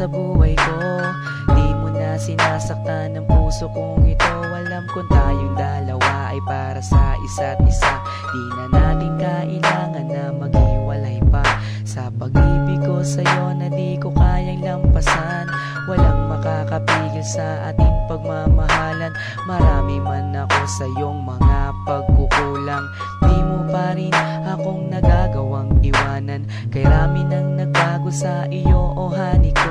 sa buhay ko. Di mo na sinasaktan ang puso kong ito. Alam kong tayong dalawa ay para sa isa't isa. Di na natin kailangan na maghiwalay pa. Sa pag-ibig ko sa'yo na di ko kayang lampasan. Walang makakapigil sa ating pagmamahalan. Marami man ako sa iyong mga pagkukulang, di mo pa rin akong nagagawang iwanan. Kay rami nang nagbago sa iyo, oh honey ko.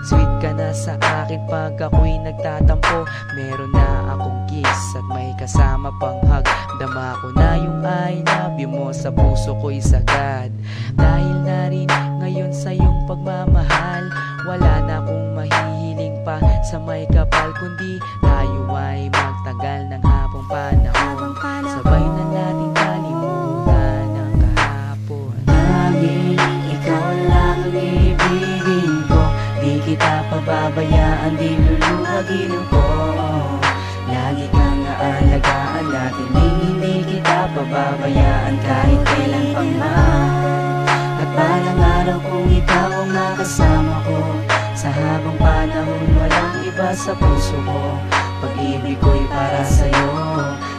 Sweet ka na sa akin pag ako'y nagtatampo. Meron na akong kiss at may kasama pang hug. Dama ko na yung I love you mo sa puso ko'y sagad. Dahil na rin ngayon sa iyong pagmamahal, wala na akong mahihiling pa sa may kapal, kundi tayo ay magtagal ng habang panahon. Sabay na natin kalimutan ang kahapon. Laging ikaw lang ang ibigin ko. Di kita pababayaan, di luluhagin ko. Lagi kang aalagaan natin, hindi kita pababayaan kahit kailan pang man. At balang araw kung ikaw ang makasama ko, sa habang panahon walang iba sa puso ko. Pag-ibig ko'y para sa'yo,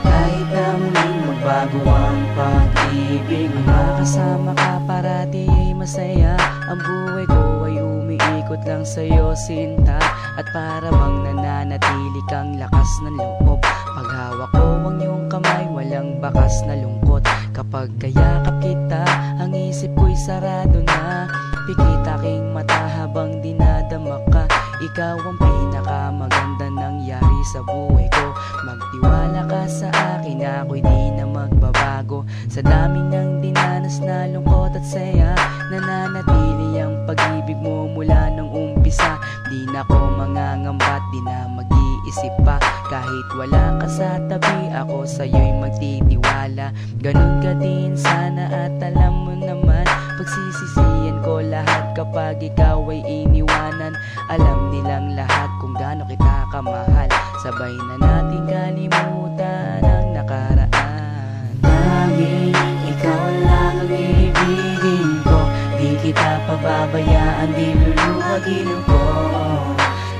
kahit na muling magbago ang pag-ibig mo. Makasama ka parati ay masaya. Ang buhay ko ay umiikot lang sa'yo, sinta. At para bang nananatili kang lakas ng loob. Paghawak ko ang iyong kamay, walang bakas na lungkot. Kapag kayakap kita, ang isip ko'y sarado na. Pikit aking mata habang dinadama ka. Ikaw ang pinakamaganda nangyari sa buhay ko. Magtiwala ka sa akin, ako'y di na magbabago. Sa dami ng dinanas na lungkot at saya, nananatili ang pag-ibig mo mula nung umpisa. Di na ko mangangambat, di na mag-iisip pa. Kahit wala ka sa tabi, ako sa'yo'y magtitiwala. Ganun ka din sana at alam mo naman, pagsisisihan ko lahat kapag ikaw ay iniwanan. Alam nilang lahat kung gaano kita kamahal. Sabay na natin kalimutan ang nakaraan. Laging ikaw lang ang ibigin ko. Di kita pababayaan, di luluhagin ko.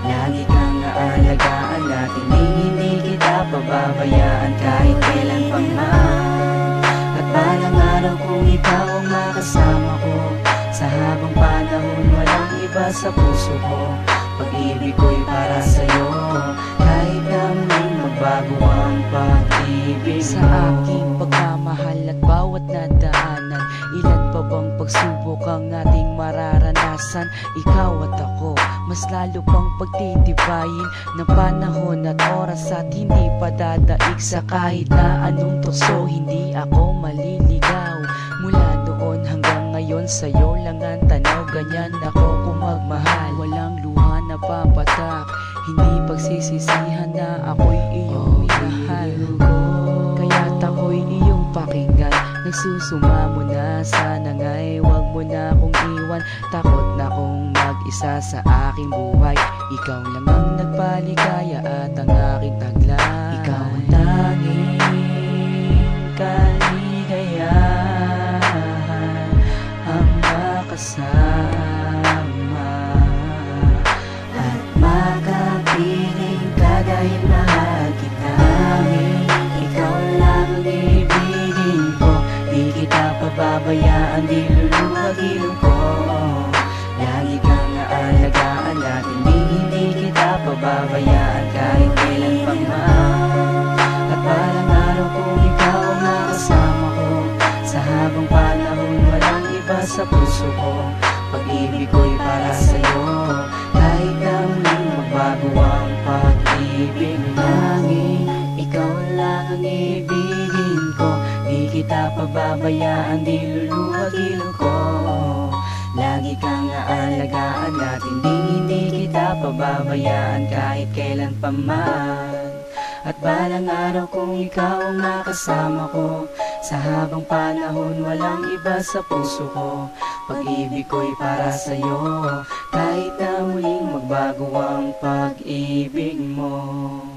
Lagi kang aalagaan natin, hindi kita pababayaan kahit kailan pang man. At balang araw kung ikaw ang makasama ko, sa habang panahon walang iba sa puso ko. Pag-ibig ko'y para sa'yo, kahit na muling magbago ang pag-ibig sa aking pagmamahal at bawat nadaanan. Ilan pa bang pagsubok ang ating mararanasan? Ikaw at ako, mas lalo pang pagtitibayin ng panahon at oras at hindi pa dadaig sa kahit na anong tukso. Hindi ako maliligaw mula noon hanggang ngayon, sa'yo lang ang tanaw. Ganyan ako kung magmahal, walang luha na papatak. Hindi pagsisisihan na ako'y iyong minahal. Kaya't ako'y iyong pakinggan. Nagsusumamo na, sana nga'y wag mo na akong iwan. Takot na kong mag-isa sa aking buhay. Ikaw lang ang nagpaligaya at ang aking taglay. Ikaw ang tanging kaligayahan, ang makasama at makapiling ka dahil mahal kita. Ikaw lang ang ibigin ko. Di kita pababayaan, di luluhagin ko. Lagi kang aalagaan natin, hindi kita pababayaan kahit kailan pang man. At balang araw kung ikaw ang nakasama ko, sa habang panahon walang iba sa puso ko. Pag-ibig ko'y para sa'yo, kahit na muling magbago ang pag-ibig. Laging ikaw lang ang ibigin ko. Di kita pababayaan, di luluhagin ko. Lagi kang aalagaan natin, hindi kita pababayaan kahit kailan pa man. At balang araw kung ikaw ang nakasama ko, sa habang panahon walang iba sa puso ko. Pag-ibig ko'y para sa'yo, kahit na muling magbago ang pag-ibig mo.